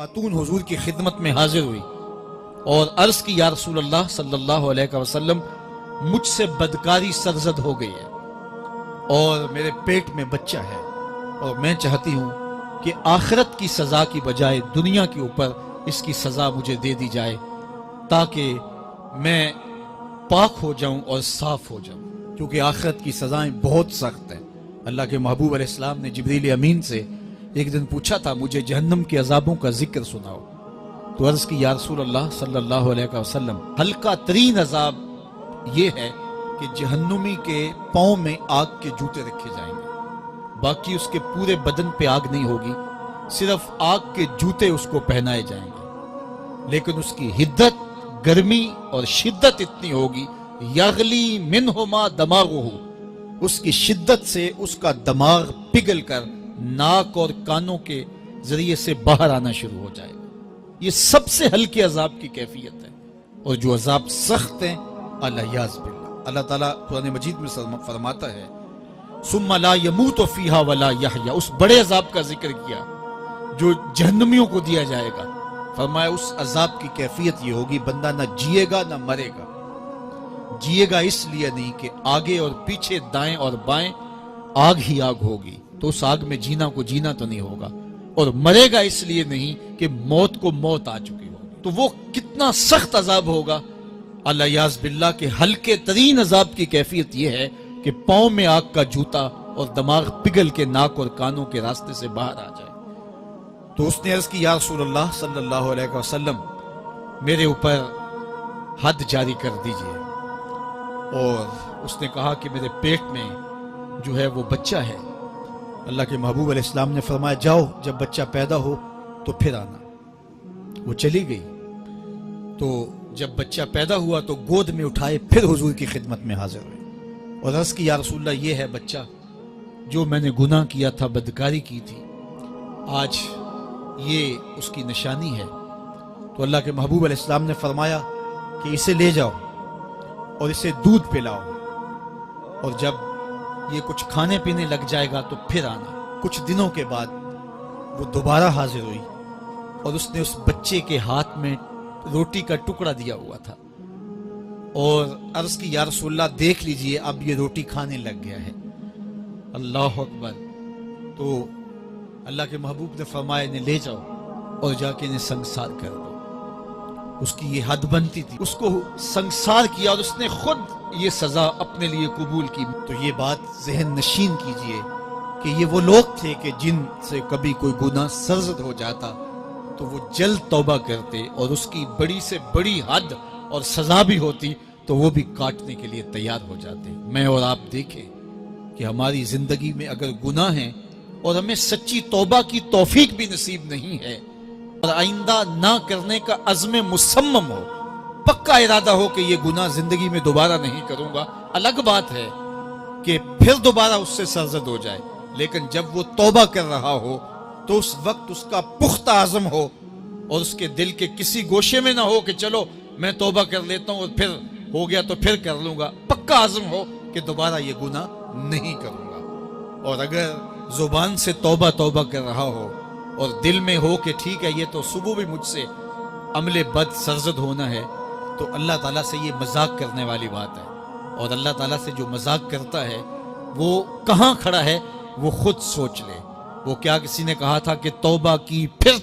خاتون حضور کی خدمت میں حاضر ہوئی اور عرض کی یا رسول اللہ صلی اللہ علیہ وسلم مجھ سے بدکاری سرزد ہو گئی ہے اور میرے پیٹ میں بچہ ہے اور میں چاہتی ہوں کہ آخرت کی سزا کی بجائے دنیا کے اوپر اس کی سزا مجھے دے دی جائے تاکہ میں پاک ہو جاؤں اور صاف ہو جاؤں، کیونکہ آخرت کی سزائیں بہت سخت ہیں۔ اللہ کے محبوب علیہ السلام نے جبریل امین سے ایک دن پوچھا تھا مجھے جہنم کے عذابوں کا ذکر سناؤ، تو عرض کی یا رسول اللہ صلی اللہ علیہ وسلم ہلکا ترین عذاب یہ ہے کہ جہنمی کے پاؤں میں آگ کے جوتے رکھے جائیں گے، باقی اس کے پورے بدن پہ آگ نہیں ہوگی، صرف آگ کے جوتے اس کو پہنائے جائیں گے، لیکن اس کی حدت، گرمی اور شدت اتنی ہوگی یغلی منہما دماغہ، اس کی شدت سے اس کا دماغ پگھل کر ناک اور کانوں کے ذریعے سے باہر آنا شروع ہو جائے گا۔ یہ سب سے ہلکے عذاب کی کیفیت ہے، اور جو عذاب سخت ہیں الیاذ باللہ، اللہ تعالیٰ قرآن مجید میں فرماتا ہے ثم لا يموت فیہا ولا یحیا، اس بڑے عذاب کا ذکر کیا جو جہنمیوں کو دیا جائے گا، فرمایا اس عذاب کی کیفیت یہ ہوگی بندہ نہ جیے گا نہ مرے گا۔ جیے گا اس لیے نہیں کہ آگے اور پیچھے دائیں اور بائیں آگ ہی آگ ہوگی، تو اس آگ میں جینا کو جینا تو نہیں ہوگا، اور مرے گا اس لیے نہیں کہ موت کو موت آ چکی ہوگی۔ تو وہ کتنا سخت عذاب ہوگا الیاذ باللہ کہ ہلکے ترین عذاب کی کیفیت یہ ہے کہ پاؤں میں آگ کا جوتا اور دماغ پگھل کے ناک اور کانوں کے راستے سے باہر آ جائے۔ تو اس نے عرض کی یا رسول اللہ صلی اللہ علیہ وسلم میرے اوپر حد جاری کر دیجئے، اور اس نے کہا کہ میرے پیٹ میں جو ہے وہ بچہ ہے۔ اللہ کے محبوب علیہ السلام نے فرمایا جاؤ جب بچہ پیدا ہو تو پھر آنا۔ وہ چلی گئی، تو جب بچہ پیدا ہوا تو گود میں اٹھائے پھر حضور کی خدمت میں حاضر ہوئے اور عرض کی یا رسول اللہ یہ ہے بچہ جو میں نے گناہ کیا تھا، بدکاری کی تھی، آج یہ اس کی نشانی ہے۔ تو اللہ کے محبوب علیہ السلام نے فرمایا کہ اسے لے جاؤ اور اسے دودھ پلاؤ، اور جب یہ کچھ کھانے پینے لگ جائے گا تو پھر آنا۔ کچھ دنوں کے بعد وہ دوبارہ حاضر ہوئی اور اس نے اس بچے کے ہاتھ میں روٹی کا ٹکڑا دیا ہوا تھا اور عرض کی یا رسول اللہ دیکھ لیجئے اب یہ روٹی کھانے لگ گیا ہے۔ اللہ اکبر۔ تو اللہ کے محبوب نے فرمایا انہیں لے جاؤ اور جا کے انہیں سنگسار کر دو۔ اس کی یہ حد بنتی تھی، اس کو سنگسار کیا اور اس نے خود یہ سزا اپنے لیے قبول کی۔ تو یہ بات ذہن نشین کیجئے کہ یہ وہ لوگ تھے کہ جن سے کبھی کوئی گناہ سرزد ہو جاتا تو وہ جلد توبہ کرتے، اور اس کی بڑی سے بڑی حد اور سزا بھی ہوتی تو وہ بھی کاٹنے کے لیے تیار ہو جاتے۔ میں اور آپ دیکھیں کہ ہماری زندگی میں اگر گناہ ہیں اور ہمیں سچی توبہ کی توفیق بھی نصیب نہیں ہے اور آئندہ نہ کرنے کا عزم مصمم ہو، پکا ارادہ ہو کہ یہ گناہ زندگی میں دوبارہ نہیں کروں گا، الگ بات ہے کہ پھر دوبارہ اس سے سرزد ہو جائے، لیکن جب وہ توبہ کر رہا ہو تو اس وقت اس کا پختہ عزم ہو اور اس کے دل کے کسی گوشے میں نہ ہو کہ چلو میں توبہ کر لیتا ہوں اور پھر ہو گیا تو پھر کر لوں گا، پکا عزم ہو کہ دوبارہ یہ گناہ نہیں کروں گا۔ اور اگر زبان سے توبہ توبہ کر رہا ہو اور دل میں ہو کہ ٹھیک ہے یہ تو صبح بھی مجھ سے عمل بد سرزد ہونا ہے، تو اللہ تعالیٰ سے یہ مذاق کرنے والی بات ہے، اور اللہ تعالیٰ سے جو مذاق کرتا ہے وہ کہاں کھڑا ہے وہ خود سوچ لے۔ وہ کیا کسی نے کہا تھا کہ توبہ کی پھر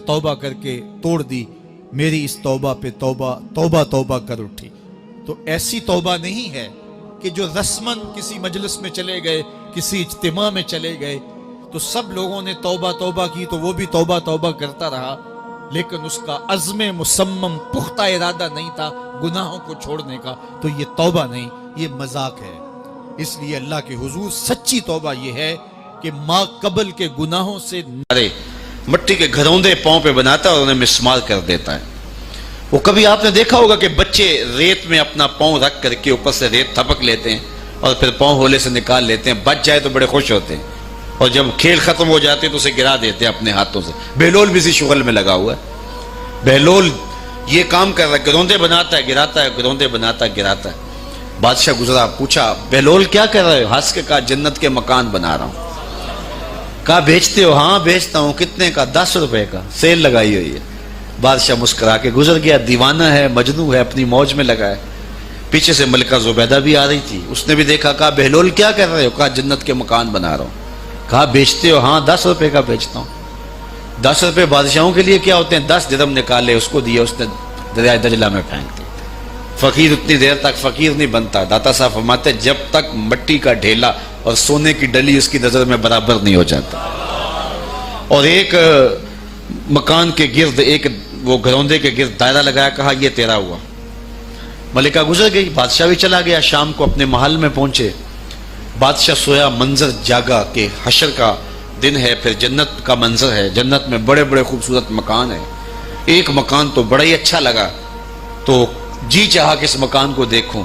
توبہ کر کے توڑ دی، میری اس توبہ پہ توبہ کر اٹھی۔ تو ایسی توبہ نہیں ہے کہ جو رسماً کسی مجلس میں چلے گئے، کسی اجتماع میں چلے گئے تو سب لوگوں نے توبہ کی تو وہ بھی توبہ کرتا رہا، لیکن اس کا عزم مصمم پختہ ارادہ نہیں تھا گناہوں کو چھوڑنے کا، تو یہ توبہ نہیں، یہ مذاق ہے۔ اس لیے اللہ کے حضور سچی توبہ یہ ہے کہ ماں قبل کے گناہوں سے مٹی کے گھروندے پاؤں پہ بناتا ہے اور انہیں مسمار کر دیتا ہے۔ وہ کبھی آپ نے دیکھا ہوگا کہ بچے ریت میں اپنا پاؤں رکھ کر کے اوپر سے ریت تھپک لیتے ہیں اور پھر پاؤں ہولے سے نکال لیتے ہیں، بچ جائے تو بڑے خوش ہوتے ہیں، اور جب کھیل ختم ہو جاتے ہیں تو اسے گرا دیتے ہیں اپنے ہاتھوں سے۔ بہلول بھی اسی شغل میں لگا ہوا ہے، بہلول یہ کام کر رہا ہے، گروندے بناتا ہے گراتا ہے، گروندے بناتا ہے گراتا ہے۔ بادشاہ گزرا، پوچھا بہلول کیا کر رہے ہو؟ ہنس کے کہا جنت کے مکان بنا رہا ہوں۔ کہا بیچتے ہو؟ ہاں بیچتا ہوں. کتنے کا؟ 10 روپے کا، سیل لگائی ہوئی ہے. بادشاہ مسکرا کے گزر گیا. دیوانہ ہے، مجنوں ہے، اپنی موج میں لگا ہے. پیچھے سے ملکہ زبیدہ بھی آ رہی تھی. اس نے بھی دیکھا. کہا بہلول کیا کر رہے ہو؟ کہا جنت کے مکان بنا رہا ہوں. کہا بیچتے ہو؟ ہاں 10 روپے کا بیچتا ہوں. 10 روپے بادشاہوں کے لیے کیا ہوتے ہیں؟ 10 درہم نکالے، اس کو دیے، اس نے دریائے دجلہ میں پھینک دی. فقیر اتنی دیر تک فقیر نہیں بنتا. داتا صاحب فرماتے جب تک مٹی کا ڈھیلا اور سونے کی ڈلی اس کی نظر میں برابر نہیں ہو جاتا. اور ایک مکان کے گرد، ایک وہ گھروندے کے گرد دائرہ لگایا. کہا یہ تیرا ہوا. ملکہ گزر گئی. بادشاہ بھی چلا گیا. شام کو اپنے محل میں پہنچے. بادشاہ سویا. منظر جاگا کہ حشر کا دن ہے، پھر جنت کا منظر ہے. جنت میں بڑے بڑے خوبصورت مکان ہیں. ایک مکان تو بڑا ہی اچھا لگا، تو جی چاہا کہ اس مکان کو دیکھوں.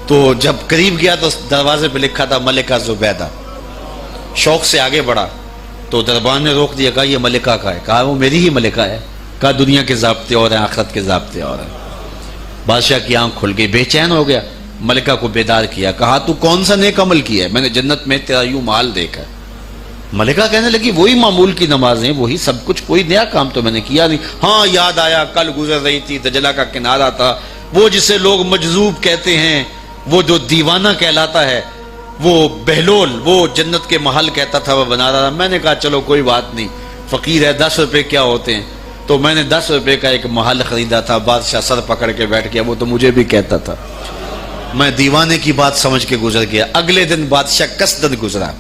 تو جب قریب گیا تو دروازے پہ لکھا تھا ملکہ زبیدہ. شوق سے آگے بڑھا تو دربان نے روک دیا. کہا یہ ملکہ کا ہے. کہا وہ میری ہی ملکہ ہے. کہا دنیا کے ضابطے اور ہیں، آخرت کے ضابطے اور ہیں. بادشاہ کی آنکھ کھل گئی، بے چین ہو گیا. ملکہ کو بیدار کیا. کہا تو کون سا نیک عمل کیا ہے؟ میں نے جنت میں تیرا یوں محل دیکھا. ملکہ کہنے لگی وہی معمول کی نمازیں، وہی سب کچھ، کوئی نیا کام تو میں نے کیا نہیں. ہاں یاد آیا، کل گزر رہی تھی، دجلہ کا کنارہ تھا، وہ جسے لوگ مجذوب کہتے ہیں، وہ جو دیوانہ کہلاتا ہے، وہ بہلول، وہ جنت کے محل کہتا تھا، وہ بنا رہا تھا. میں نے کہا چلو کوئی بات نہیں، فقیر ہے، 10 روپے کیا ہوتے ہیں. تو میں نے 10 روپے کا ایک محل خریدا تھا. بادشاہ سر پکڑ کے بیٹھ گیا. وہ تو مجھے بھی کہتا تھا. میں دیوانے کی بات سمجھ کے گزر گیا. اگلے دن بادشاہ قصدن گزرا.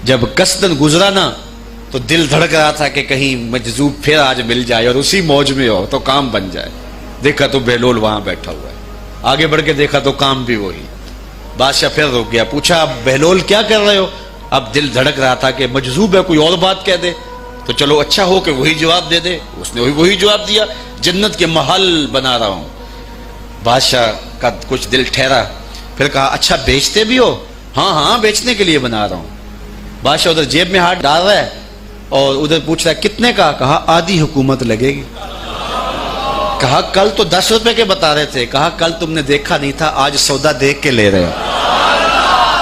جب قصدن گزرا نا تو دل دھڑک رہا تھا کہ کہیں مجذوب پھر آج مل جائے اور اسی موج میں ہو تو کام بن جائے. دیکھا تو بہلول وہاں بیٹھا ہوا ہے. آگے بڑھ کے دیکھا تو کام بھی وہی. بادشاہ پھر رک گیا. پوچھا اب بہلول کیا کر رہے ہو؟ اب دل دھڑک رہا تھا کہ مجذوب ہے، کوئی اور بات کہہ دے تو چلو اچھا ہو کہ وہی جواب دے دے. اس نے وہی جواب دیا، جنت کے محل بنا رہا ہوں. بادشاہ کا کچھ دل ٹھہرا. پھر کہا اچھا بیچتے بھی ہو؟ ہاں ہاں بیچنے کے لیے بنا رہا ہوں. بادشاہ ادھر جیب میں ہاتھ ڈال رہا ہے اور ادھر پوچھ رہا ہے کتنے کا؟ کہا آدھی حکومت لگے گی. کہا کل تو 10 روپے کے بتا رہے تھے. کہا کل تم نے دیکھا نہیں تھا، آج سودا دیکھ کے لے رہے ہو.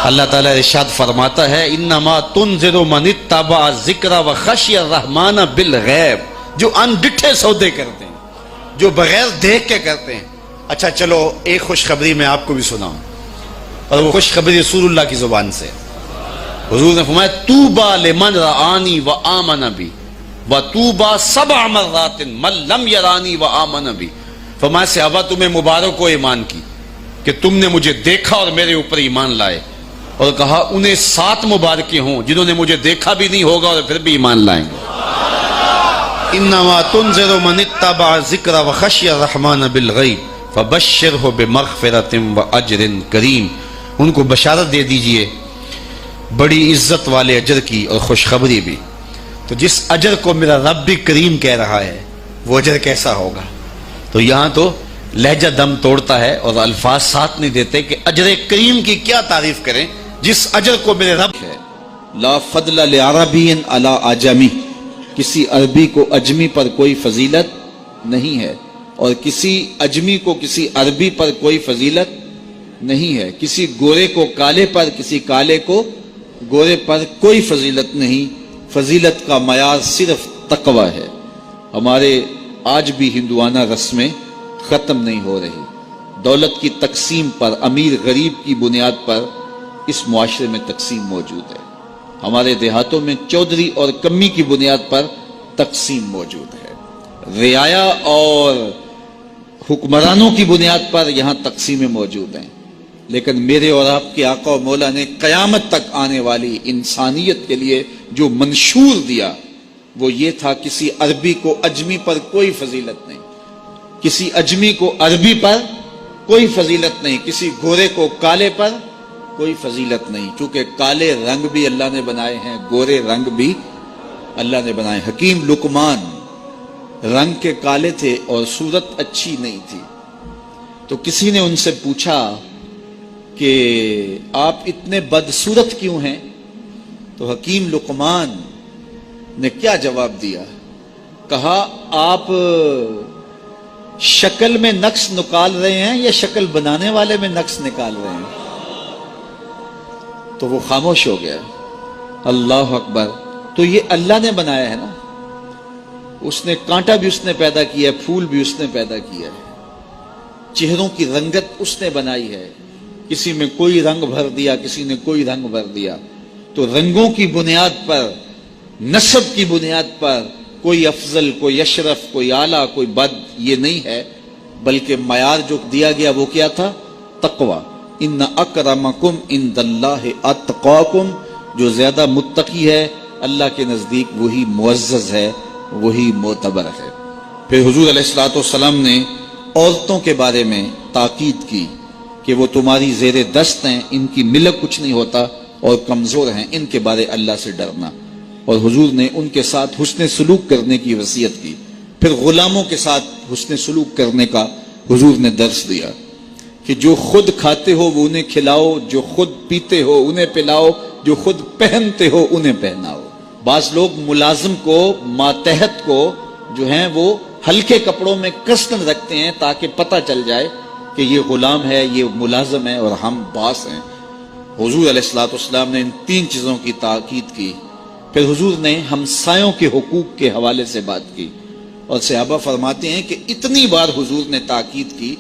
اللہ تعالیٰ ارشاد فرماتا ہے انما تنذر من اتبع الذکر وخشی الرحمن بالغیب. جو ان ڈٹھے سودے کرتے ہیں، جو بغیر دیکھ کے کرتے ہیں. اچھا چلو ایک خوشخبری میں آپ کو بھی سناؤں، اور وہ خوشخبری رسول اللہ کی زبان سے. حضور نے فرمایا طوبی لمن رآنی وآمن بی وطوبی 7 مرات من لم یرانی وآمن بی. فرمایا صحابہ تمہیں مبارک ہو ایمان کی کہ تم نے مجھے دیکھا اور میرے اوپر ایمان لائے. اور کہا انہیں 7 مبارکیں ہوں جنہوں نے مجھے دیکھا بھی نہیں ہوگا اور پھر بھی ایمان لائیں گے. انما تنذر من اتبع الذکر وخشی الرحمن بالغیب فبشرہ بمغفرۃ واجر کریم. ان کو بشارت دے دیجئے بڑی عزت والے اجر کی اور خوشخبری بھی. تو جس اجر کو میرا رب بھی کریم کہہ رہا ہے وہ اجر کیسا ہوگا. تو یہاں تو لہجہ دم توڑتا ہے اور الفاظ ساتھ نہیں دیتے کہ اجر کریم کی کیا تعریف کریں جس اجر کو میرے رب ہے. لا فضل لعربی علی اعجمی. کسی عربی کو اجمی پر کوئی فضیلت نہیں ہے، اور کسی اجمی کو کسی عربی پر کوئی فضیلت نہیں ہے. کسی گورے کو کالے پر، کسی کالے کو گورے پر کوئی فضیلت نہیں. فضیلت کا معیار صرف تقوی ہے. ہمارے آج بھی ہندوانہ رسمیں ختم نہیں ہو رہی. دولت کی تقسیم پر، امیر غریب کی بنیاد پر اس معاشرے میں تقسیم موجود ہے. ہمارے دیہاتوں میں چودھری اور کمی کی بنیاد پر تقسیم موجود ہے. رعایا اور حکمرانوں کی بنیاد پر یہاں تقسیمیں موجود ہیں. لیکن میرے اور آپ کے آقا و مولا نے قیامت تک آنے والی انسانیت کے لیے جو منشور دیا وہ یہ تھا کسی عربی کو اجمی پر کوئی فضیلت نہیں، کسی اجمی کو عربی پر کوئی فضیلت نہیں، کسی گورے کو کالے پر کوئی فضیلت نہیں. چونکہ کالے رنگ بھی اللہ نے بنائے ہیں، گورے رنگ بھی اللہ نے بنائے. حکیم لقمان رنگ کے کالے تھے اور صورت اچھی نہیں تھی. تو کسی نے ان سے پوچھا کہ آپ اتنے بدصورت کیوں ہیں؟ تو حکیم لقمان نے کیا جواب دیا؟ کہا آپ شکل میں نقص نکال رہے ہیں یا شکل بنانے والے میں نقص نکال رہے ہیں؟ تو وہ خاموش ہو گیا. اللہ اکبر. تو یہ اللہ نے بنایا ہے نا, اس نے کانٹا بھی اس نے پیدا کیا ہے, پھول بھی اس نے پیدا کیا ہے, چہروں کی رنگت اس نے بنائی ہے, کسی میں کوئی رنگ بھر دیا, کسی نے کوئی رنگ بھر دیا. تو رنگوں کی بنیاد پر, نسب کی بنیاد پر کوئی افضل, کوئی اشرف, کوئی اعلیٰ, کوئی بد, یہ نہیں ہے, بلکہ معیار جو دیا گیا وہ کیا تھا؟ تقوی. ان اکرمکم عند اللہ اتقاکم, جو زیادہ متقی ہے اللہ کے نزدیک وہی معزز ہے, وہی معتبر ہے. پھر حضور علیہ الصلوۃ والسلام نے عورتوں کے بارے میں تاکید کی کہ وہ تمہاری زیر دست ہیں, ان کی ملک کچھ نہیں ہوتا اور کمزور ہیں, ان کے بارے اللہ سے ڈرنا. اور حضور نے ان کے ساتھ حسن سلوک کرنے کی وصیت کی. پھر غلاموں کے ساتھ حسن سلوک کرنے کا حضور نے درس دیا کہ جو خود کھاتے ہو وہ انہیں کھلاؤ, جو خود پیتے ہو انہیں پلاؤ, جو خود پہنتے ہو انہیں پہناؤ. بعض لوگ ملازم کو, ماتحت کو جو ہیں وہ ہلکے کپڑوں میں کسن رکھتے ہیں تاکہ پتہ چل جائے کہ یہ غلام ہے, یہ ملازم ہے اور ہم باس ہیں. حضور علیہ الصلوۃ والسلام نے ان 3 چیزوں کی تاکید کی. پھر حضور نے ہمسایوں کے حقوق کے حوالے سے بات کی, اور صحابہ فرماتے ہیں کہ اتنی بار حضور نے تاکید کی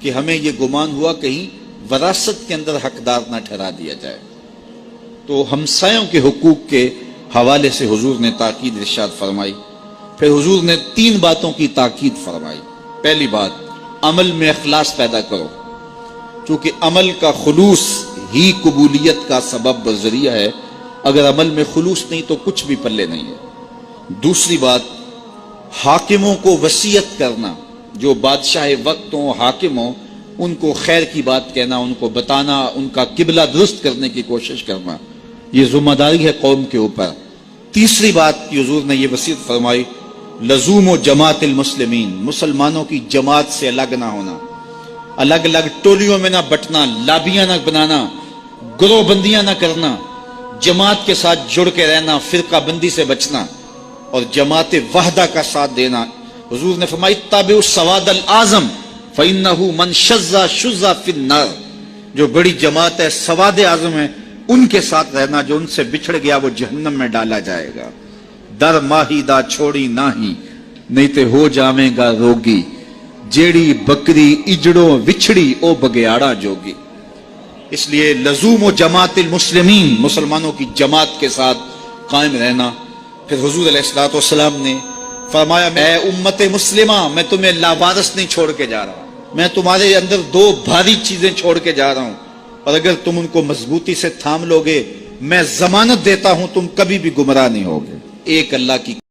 کہ ہمیں یہ گمان ہوا کہیں وراثت کے اندر حقدار نہ ٹھہرا دیا جائے. تو ہمسایوں کے حقوق کے حوالے سے حضور نے تاکید ارشاد فرمائی. پھر حضور نے 3 باتوں کی تاکید فرمائی. پہلی بات, عمل میں اخلاص پیدا کرو, چونکہ عمل کا خلوص ہی قبولیت کا سبب و ذریعہ ہے. اگر عمل میں خلوص نہیں تو کچھ بھی پلے نہیں ہے. دوسری بات, حاکموں کو وصیت کرنا, جو بادشاہ وقت ہوں, حاکم ہوں, ان کو خیر کی بات کہنا, ان کو بتانا, ان کا قبلہ درست کرنے کی کوشش کرنا, یہ ذمہ داری ہے قوم کے اوپر. تیسری بات کی حضور نے یہ وصیت فرمائی, لزوم و جماعت المسلمین, مسلمانوں کی جماعت سے الگ نہ ہونا, الگ الگ ٹولیوں میں نہ بٹنا, لابیاں نہ بنانا, گروہ بندیاں نہ کرنا, جماعت کے ساتھ جڑ کے رہنا, فرقہ بندی سے بچنا اور جماعت وحدہ کا ساتھ دینا. حضور نے فرمائی, تابعوا السواد الاعظم فإنہ من شذ شذ فی النار, جو بڑی جماعت ہے, سواد اعظم ہے, ان کے ساتھ رہنا, جو ان سے بچھڑ گیا وہ جہنم میں ڈالا جائے گا. در ماہی دا چھوڑی ناہی, نہیں تے ہو جاویں گا روگی, جیڑی بکری اجڑوں وچھڑی او بگیاڑا جوگی. اس لیے لزوم و جماعت المسلمین, مسلمانوں کی جماعت کے ساتھ قائم رہنا. پھر حضور علیہ الصلوۃ والسلام نے فرمایا, اے امت مسلمہ, میں تمہیں لاوارث نہیں چھوڑ کے جا رہا, میں تمہارے اندر 2 بھاری چیزیں چھوڑ کے جا رہا ہوں, اور اگر تم ان کو مضبوطی سے تھام لوگے, میں ضمانت دیتا ہوں تم کبھی بھی گمراہ نہیں ہوگے. ایک اللہ کی